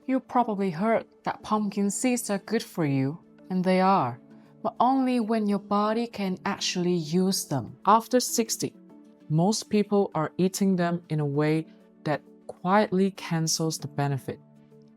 You probably heard that pumpkin seeds are good for you, and they are, but only when your body can actually use them. After 60, most people are eating them in a way that quietly cancels the benefit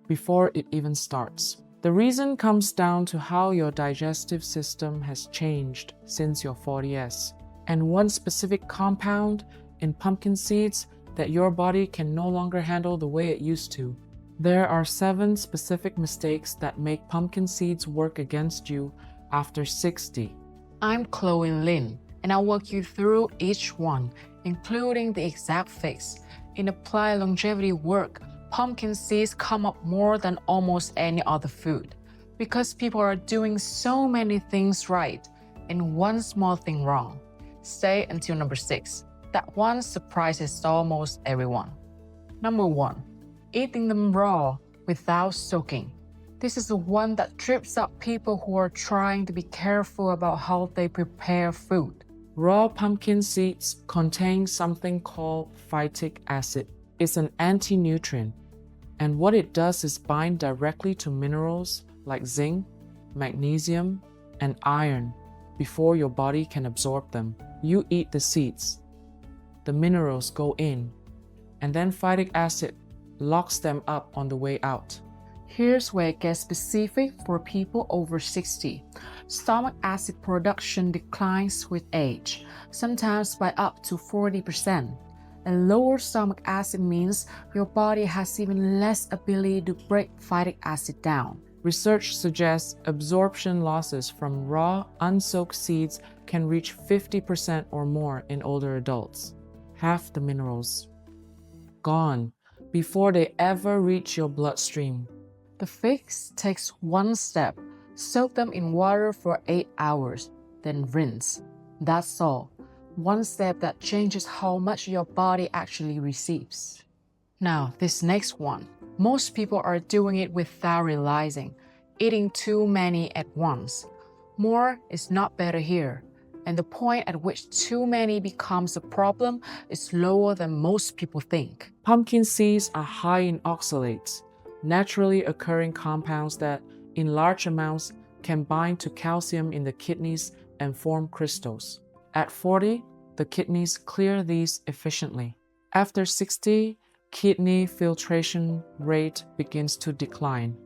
before it even starts. The reason comes down to how your digestive system has changed since your 40s, and one specific compound in pumpkin seeds that your body can no longer handle the way it used to. There are 7 specific mistakes that make pumpkin seeds work against you after 60. I'm Chloe Lin, and I'll walk you through each one, including the exact fix. In Applied Longevity work, pumpkin seeds come up more than almost any other food because people are doing so many things right and one small thing wrong. Stay until number 6. That one surprises almost everyone. Number 1. Eating them raw without soaking. This is the one that trips up people who are trying to be careful about how they prepare food. Raw pumpkin seeds contain something called phytic acid. It's an anti-nutrient, and what it does is bind directly to minerals like zinc, magnesium, and iron before your body can absorb them. You eat the seeds, the minerals go in, and then phytic acid locks them up on the way out. Here's where it gets specific for people over 60. Stomach acid production declines with age, sometimes by up to 40%. And lower stomach acid means your body has even less ability to break phytic acid down. Research suggests absorption losses from raw, unsoaked seeds can reach 50% or more in older adults. Half the minerals gone before they ever reach your bloodstream. The fix takes one step. Soak them in water for 8 hours, then rinse. That's all. One step that changes how much your body actually receives. Now, this next one. Most people are doing it without realizing, eating too many at once. More is not better here, and the point at which too many becomes a problem is lower than most people think. Pumpkin seeds are high in oxalates, naturally occurring compounds that, in large amounts, can bind to calcium in the kidneys and form crystals. At 40, the kidneys clear these efficiently. After 60, kidney filtration rate begins to decline,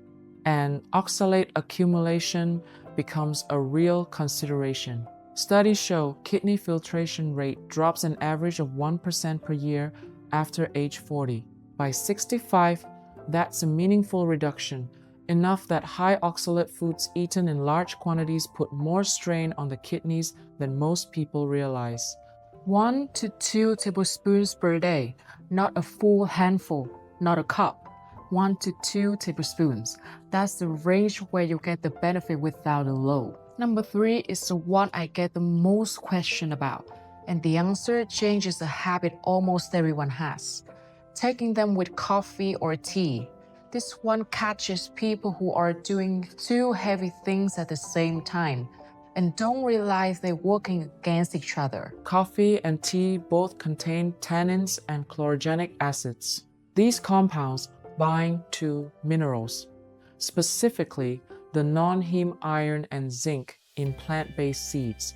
and oxalate accumulation becomes a real consideration. Studies show kidney filtration rate drops an average of 1% per year after age 40. By 65, that's a meaningful reduction, enough that high oxalate foods eaten in large quantities put more strain on the kidneys than most people realize. 1 to 2 tablespoons per day, not a full handful, not a cup. 1 to 2 tablespoons. That's the range where you get the benefit without the load. Number 3 is the one I get the most question about, and the answer changes a habit almost everyone has. Taking them with coffee or tea. This one catches people who are doing 2 heavy things at the same time and don't realize they're working against each other. Coffee and tea both contain tannins and chlorogenic acids. These compounds bind to minerals, specifically the non-heme iron and zinc in plant-based seeds.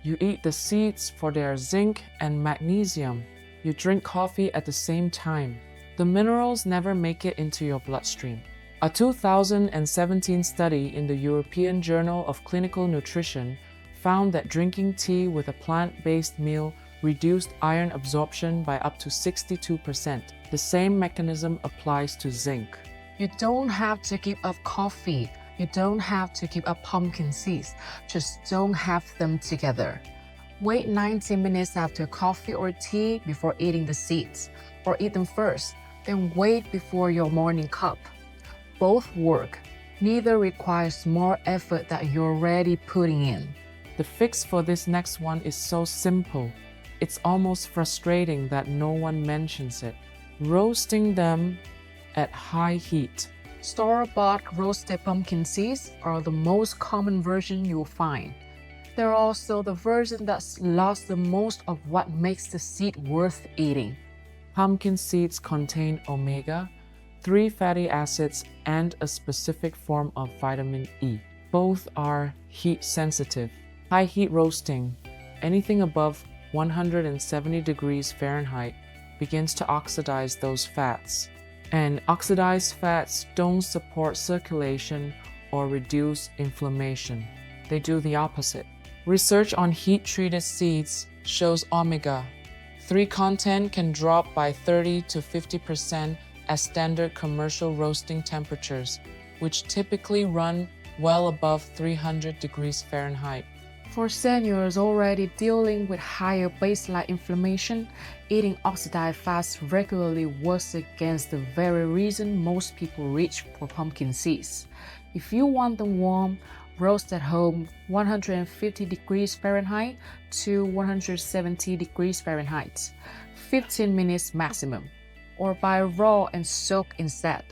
You eat the seeds for their zinc and magnesium. You drink coffee at the same time. The minerals never make it into your bloodstream. A 2017 study in the European Journal of Clinical Nutrition found that drinking tea with a plant-based meal reduced iron absorption by up to 62%. The same mechanism applies to zinc. You don't have to give up coffee. You don't have to give up pumpkin seeds. Just don't have them together. Wait 90 minutes after coffee or tea before eating the seeds, or eat them first, then wait before your morning cup. Both work. Neither requires more effort that you're already putting in. The fix for this next one is so simple. It's almost frustrating that no one mentions it. Roasting them at high heat. Store-bought roasted pumpkin seeds are the most common version you'll find. They're also the version that's lost the most of what makes the seed worth eating. Pumpkin seeds contain omega, 3 fatty acids, and a specific form of vitamin E. Both are heat sensitive. High heat roasting, anything above 170 degrees Fahrenheit, begins to oxidize those fats. And oxidized fats don't support circulation or reduce inflammation. They do the opposite. Research on heat-treated seeds shows omega-3 content can drop by 30 to 50% at standard commercial roasting temperatures, which typically run well above 300 degrees Fahrenheit. For seniors already dealing with higher baseline inflammation, eating oxidized fats regularly works against the very reason most people reach for pumpkin seeds. If you want them warm, roast at home 150 degrees Fahrenheit to 170 degrees Fahrenheit, 15 minutes maximum, or buy raw and soak instead.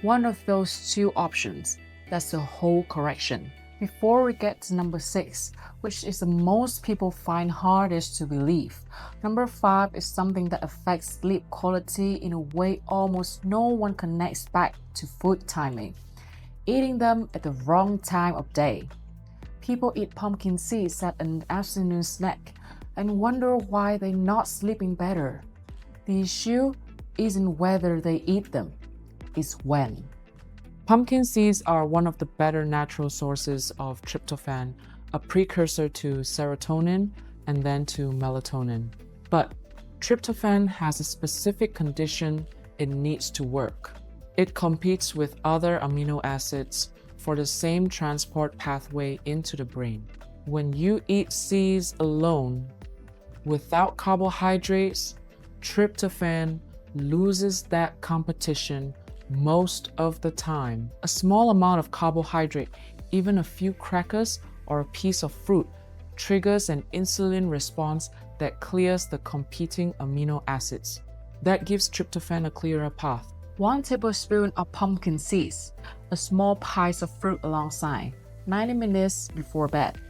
One of those two options, that's the whole correction. Before we get to number 6, which is the most people find hardest to believe, number 5 is something that affects sleep quality in a way almost no one connects back to food timing. Eating them at the wrong time of day. People eat pumpkin seeds at an afternoon snack and wonder why they're not sleeping better. The issue isn't whether they eat them, it's when. Pumpkin seeds are one of the better natural sources of tryptophan, a precursor to serotonin and then to melatonin. But tryptophan has a specific condition it needs to work. It competes with other amino acids for the same transport pathway into the brain. When you eat seeds alone, without carbohydrates, tryptophan loses that competition most of the time. A small amount of carbohydrate, even a few crackers or a piece of fruit, triggers an insulin response that clears the competing amino acids. That gives tryptophan a clearer path. 1 tablespoon of pumpkin seeds, a small piece of fruit alongside, 90 minutes before bed.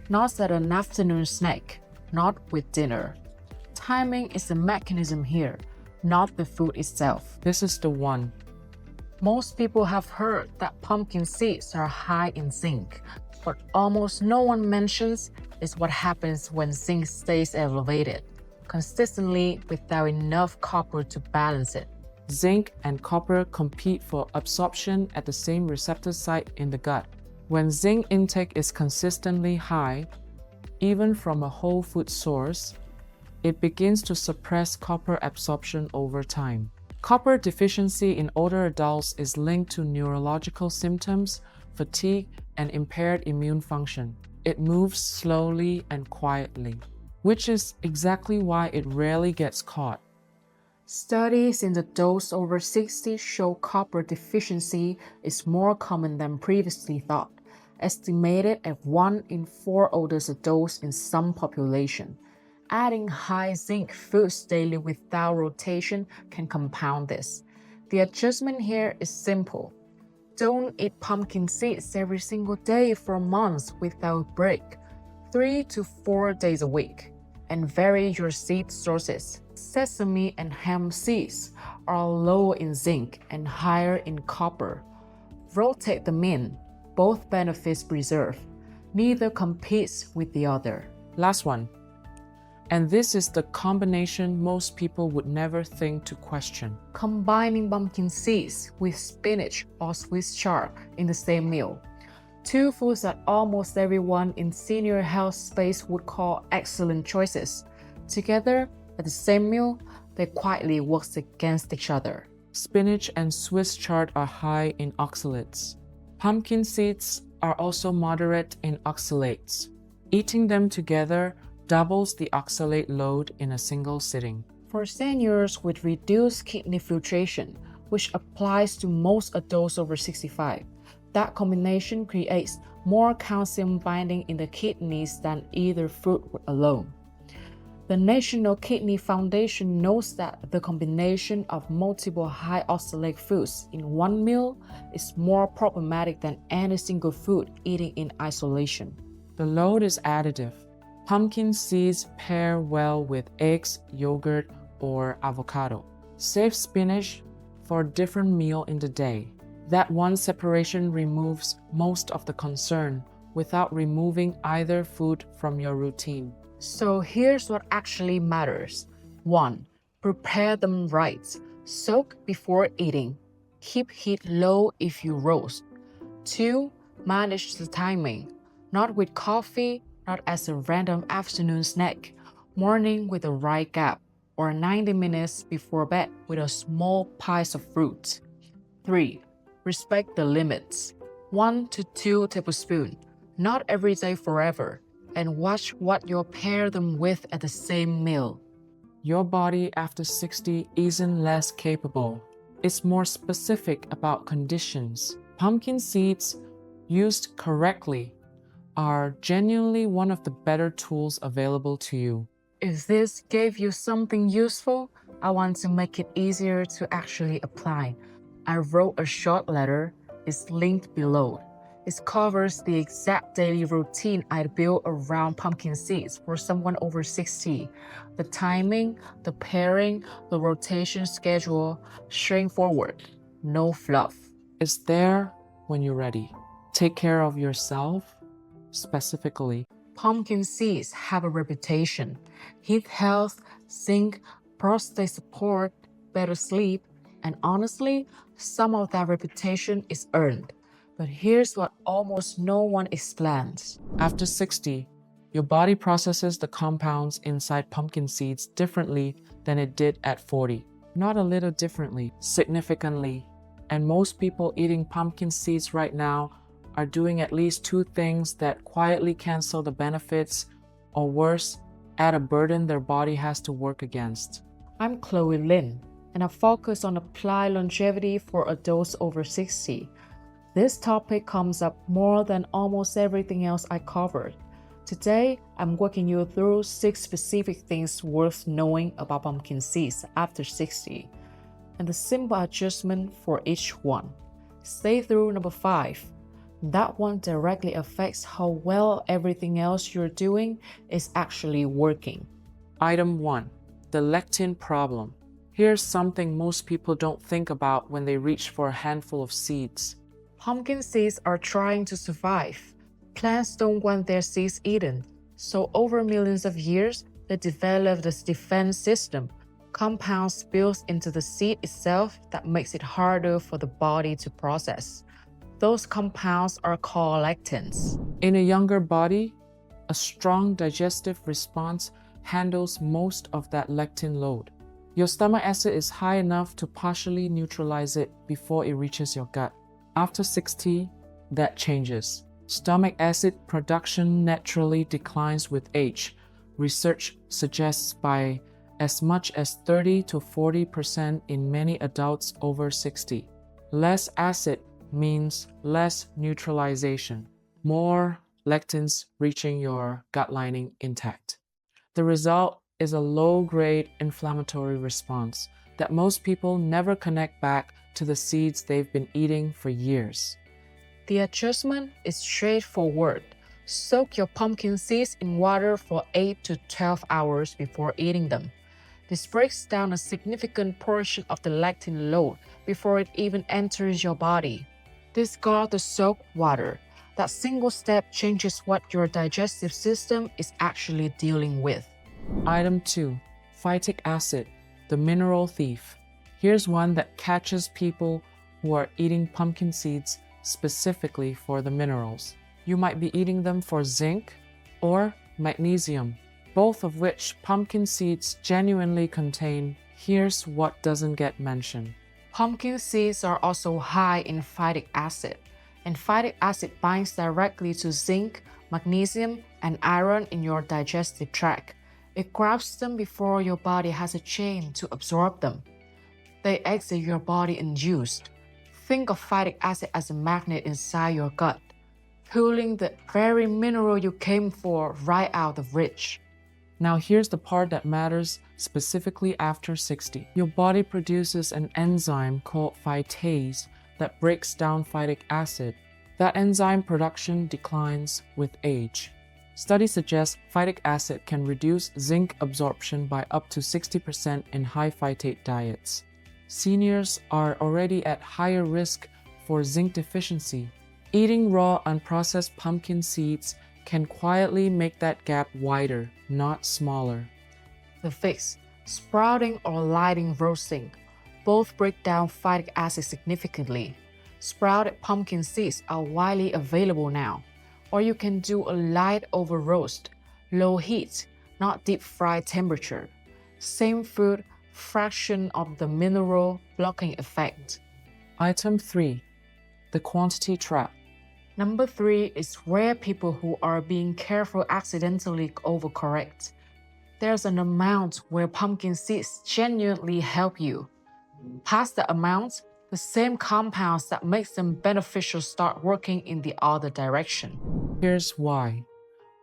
Not at an afternoon snack, not with dinner. Timing is the mechanism here, not the food itself. This is the one. Most people have heard that pumpkin seeds are high in zinc, but almost no one mentions is what happens when zinc stays elevated, consistently without enough copper to balance it. Zinc and copper compete for absorption at the same receptor site in the gut. When zinc intake is consistently high, even from a whole food source, it begins to suppress copper absorption over time. Copper deficiency in older adults is linked to neurological symptoms, fatigue, and impaired immune function. It moves slowly and quietly, which is exactly why it rarely gets caught. Studies in adults over 60 show copper deficiency is more common than previously thought, estimated at 1 in 4 older adults in some population. Adding high zinc foods daily without rotation can compound this. The adjustment here is simple. Don't eat pumpkin seeds every single day for months without break, 3 to 4 days a week, and vary your seed sources. Sesame and hemp seeds are low in zinc and higher in copper. Rotate them in, both benefits preserved. Neither competes with the other. Last one. And this is the combination most people would never think to question. Combining pumpkin seeds with spinach or Swiss chard in the same meal. 2 foods that almost everyone in senior health space would call excellent choices. Together, at the same meal, they quietly work against each other. Spinach and Swiss chard are high in oxalates. Pumpkin seeds are also moderate in oxalates. Eating them together doubles the oxalate load in a single sitting. For seniors with reduced kidney filtration, which applies to most adults over 65, that combination creates more calcium binding in the kidneys than either fruit alone. The National Kidney Foundation knows that the combination of multiple high oxalate foods in one meal is more problematic than any single food eaten in isolation. The load is additive. Pumpkin seeds pair well with eggs, yogurt, or avocado. Save spinach for a different meal in the day. That one separation removes most of the concern without removing either food from your routine. So here's what actually matters. 1. Prepare them right. Soak before eating. Keep heat low if you roast. 2. Manage the timing. Not with coffee, not as a random afternoon snack. Morning with the right gap, or 90 minutes before bed with a small piece of fruit. 3. Respect the limits. 1 to 2 tablespoons. Not every day forever. And watch what you pair them with at the same meal. Your body after 60 isn't less capable. It's more specific about conditions. Pumpkin seeds, used correctly, are genuinely one of the better tools available to you. If this gave you something useful, I want to make it easier to actually apply. I wrote a short letter. It's linked below. It covers the exact daily routine I'd built around pumpkin seeds for someone over 60. The timing, the pairing, the rotation schedule, straightforward, no fluff. It's there when you're ready. Take care of yourself, specifically. Pumpkin seeds have a reputation: heat health, zinc, prostate support, better sleep, and honestly, some of that reputation is earned. But here's what almost no one explains. After 60, your body processes the compounds inside pumpkin seeds differently than it did at 40. Not a little differently, significantly. And most people eating pumpkin seeds right now are doing at least 2 things that quietly cancel the benefits, or worse, add a burden their body has to work against. I'm Chloe Lin, and I focus on applied longevity for adults over 60. This topic comes up more than almost everything else I covered. Today, I'm walking you through 6 specific things worth knowing about pumpkin seeds after 60, and the simple adjustment for each one. Stay through number 5. That one directly affects how well everything else you're doing is actually working. Item 1. The lectin problem. Here's something most people don't think about when they reach for a handful of seeds. Pumpkin seeds are trying to survive. Plants don't want their seeds eaten, so over millions of years, they developed this defense system, compounds built into the seed itself that makes it harder for the body to process. Those compounds are called lectins. In a younger body, a strong digestive response handles most of that lectin load. Your stomach acid is high enough to partially neutralize it before it reaches your gut. After 60, that changes. Stomach acid production naturally declines with age. Research suggests by as much as 30 to 40% in many adults over 60. Less acid means less neutralization, more lectins reaching your gut lining intact. The result is a low-grade inflammatory response that most people never connect back to the seeds they've been eating for years. The adjustment is straightforward. Soak your pumpkin seeds in water for 8 to 12 hours before eating them. This breaks down a significant portion of the lectin load before it even enters your body. Discard the soaked water. That single step changes what your digestive system is actually dealing with. Item 2. Phytic acid, the mineral thief. Here's one that catches people who are eating pumpkin seeds specifically for the minerals. You might be eating them for zinc or magnesium, both of which pumpkin seeds genuinely contain. Here's what doesn't get mentioned. Pumpkin seeds are also high in phytic acid, and phytic acid binds directly to zinc, magnesium, and iron in your digestive tract. It grabs them before your body has a chance to absorb them. They exit your body unused. Think of phytic acid as a magnet inside your gut, pulling the very mineral you came for right out of reach. Now here's the part that matters specifically after 60. Your body produces an enzyme called phytase that breaks down phytic acid. That enzyme production declines with age. Studies suggest phytic acid can reduce zinc absorption by up to 60% in high phytate diets. Seniors are already at higher risk for zinc deficiency. Eating raw, unprocessed pumpkin seeds can quietly make that gap wider, not smaller. The fix: sprouting or lighting roasting. Both break down phytic acid significantly. Sprouted pumpkin seeds are widely available now, or you can do a light over roast, low heat, not deep fry temperature. Same food, fraction of the mineral blocking effect. Item 3. The quantity trap. Number 3 is where people who are being careful accidentally overcorrect. There's an amount where pumpkin seeds genuinely help you. Past the amount, the same compounds that makes them beneficial start working in the other direction. Here's why.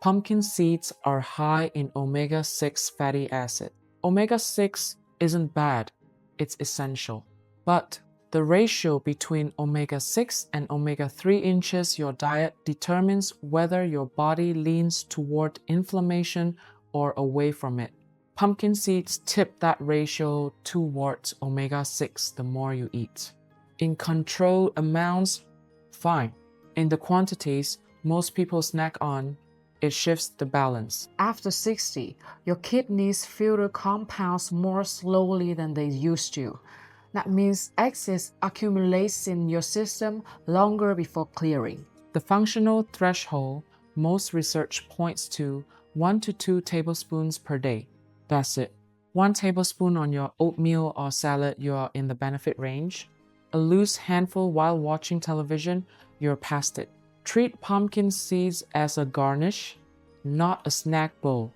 Pumpkin seeds are high in omega-6 fatty acid. Omega-6 isn't bad, it's essential. But the ratio between omega-6 and omega-3 inches your diet determines whether your body leans toward inflammation or away from it. Pumpkin seeds tip that ratio towards omega-6 the more you eat. In controlled amounts, fine. In the quantities most people snack on, it shifts the balance. After 60, your kidneys filter compounds more slowly than they used to. That means excess accumulates in your system longer before clearing. The functional threshold most research points to 1 to 2 tablespoons per day. That's it. 1 tablespoon on your oatmeal or salad, you're in the benefit range. A loose handful while watching television, you're past it. Treat pumpkin seeds as a garnish, not a snack bowl.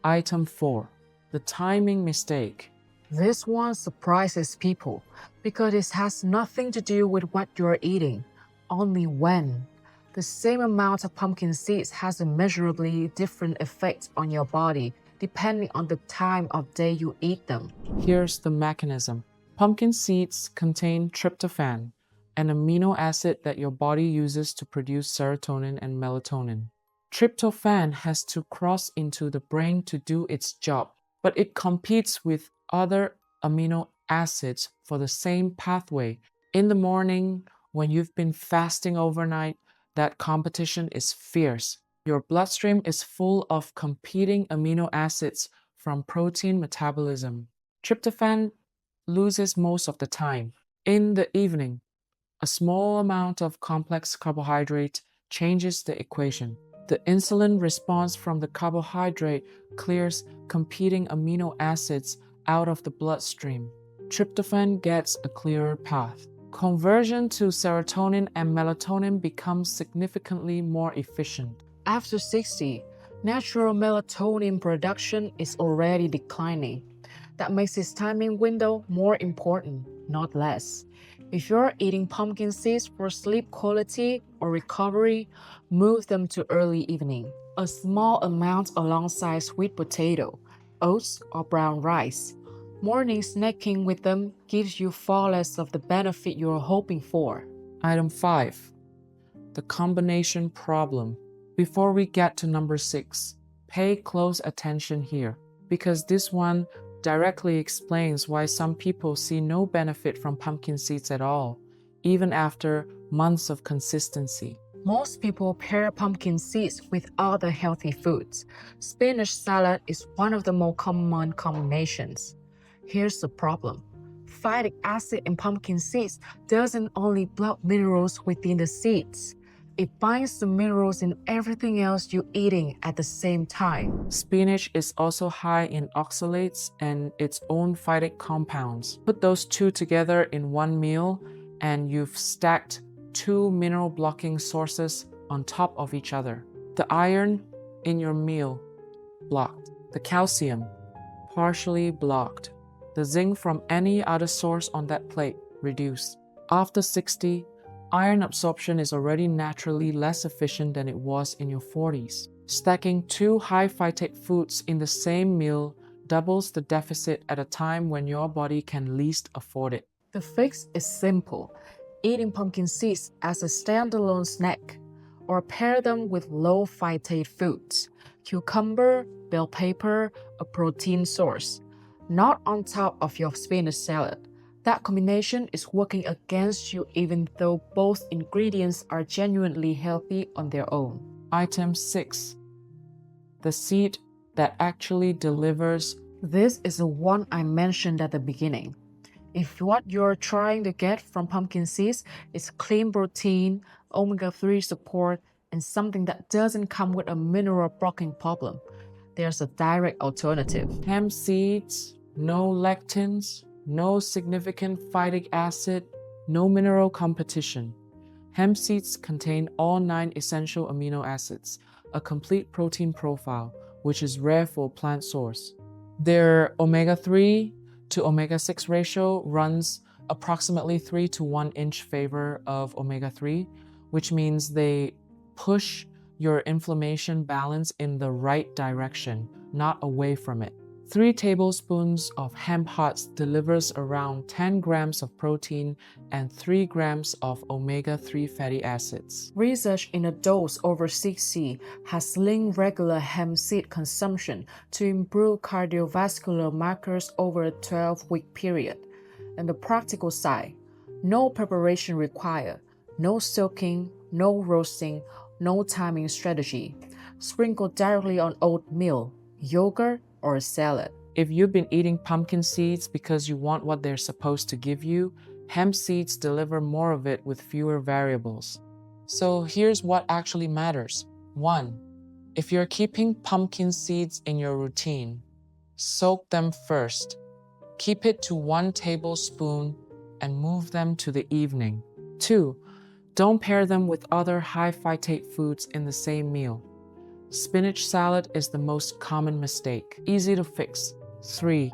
Item 4. The timing mistake. This one surprises people because it has nothing to do with what you're eating, only when. The same amount of pumpkin seeds has a measurably different effect on your body depending on the time of day you eat them. Here's the mechanism. Pumpkin seeds contain tryptophan, an amino acid that your body uses to produce serotonin and melatonin. Tryptophan has to cross into the brain to do its job, but it competes with other amino acids for the same pathway. In the morning, when you've been fasting overnight, that competition is fierce. Your bloodstream is full of competing amino acids from protein metabolism. Tryptophan loses most of the time. In the evening, a small amount of complex carbohydrate changes the equation. The insulin response from the carbohydrate clears competing amino acids out of the bloodstream. Tryptophan gets a clearer path. Conversion to serotonin and melatonin becomes significantly more efficient. After 60, natural melatonin production is already declining. That makes its timing window more important, not less. If you're eating pumpkin seeds for sleep quality or recovery, move them to early evening. A small amount alongside sweet potato, oats, or brown rice. Morning snacking with them gives you far less of the benefit you're hoping for. Item 5. The combination problem. Before we get to number 6, pay close attention here, because this one directly explains why some people see no benefit from pumpkin seeds at all, even after months of consistency. Most people pair pumpkin seeds with other healthy foods. Spinach salad is one of the more common combinations. Here's the problem. Phytic acid in pumpkin seeds doesn't only block minerals within the seeds. It binds to minerals in everything else you're eating at the same time. Spinach is also high in oxalates and its own phytic compounds. Put those two together in one meal and you've stacked 2 mineral-blocking sources on top of each other. The iron in your meal, blocked. The calcium, partially blocked. The zinc from any other source on that plate, reduced. After 60, iron absorption is already naturally less efficient than it was in your 40s. Stacking 2 high phytate foods in the same meal doubles the deficit at a time when your body can least afford it. The fix is simple. Eating pumpkin seeds as a standalone snack, or pair them with low phytate foods. Cucumber, bell pepper, a protein source. Not on top of your spinach salad. That combination is working against you even though both ingredients are genuinely healthy on their own. Item 6. The seed that actually delivers. This is the one I mentioned at the beginning. If what you're trying to get from pumpkin seeds is clean protein, omega-3 support, and something that doesn't come with a mineral blocking problem, there's a direct alternative. Hemp seeds, no lectins, no significant phytic acid, no mineral competition. Hemp seeds contain all 9 essential amino acids, a complete protein profile, which is rare for a plant source. Their omega-3 to omega-6 ratio runs approximately 3 to 1 in favor of omega-3, which means they push your inflammation balance in the right direction, not away from it. 3 tablespoons of hemp hearts delivers around 10 grams of protein and 3 grams of omega-3 fatty acids. Research in adults over 60 has linked regular hemp seed consumption to improve cardiovascular markers over a 12-week period. And the practical side, no preparation required, no soaking, no roasting, no timing strategy. Sprinkle directly on oatmeal, yogurt, or a salad. If you've been eating pumpkin seeds because you want what they're supposed to give you, hemp seeds deliver more of it with fewer variables. So here's what actually matters. 1. If you're keeping pumpkin seeds in your routine, soak them first. Keep it to 1 tablespoon and move them to the evening. 2. Don't pair them with other high phytate foods in the same meal. Spinach salad is the most common mistake. Easy to fix. 3.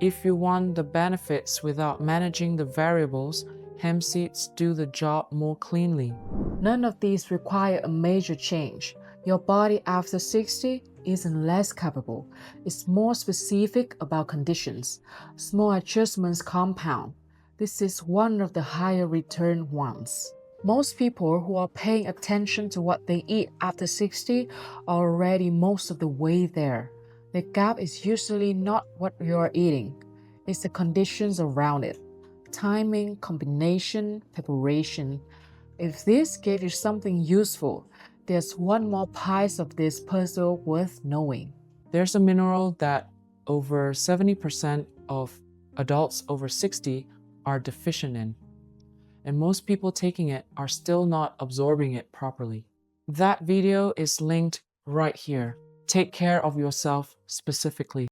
If you want the benefits without managing the variables, hemp seeds do the job more cleanly. None of these require a major change. Your body after 60 isn't less capable. It's more specific about conditions. Small adjustments compound. This is one of the higher return ones. Most people who are paying attention to what they eat after 60 are already most of the way there. The gap is usually not what you're eating, it's the conditions around it. Timing, combination, preparation. If this gave you something useful, there's one more piece of this puzzle worth knowing. There's a mineral that over 70% of adults over 60 are deficient in, and most people taking it are still not absorbing it properly. That video is linked right here. Take care of yourself specifically.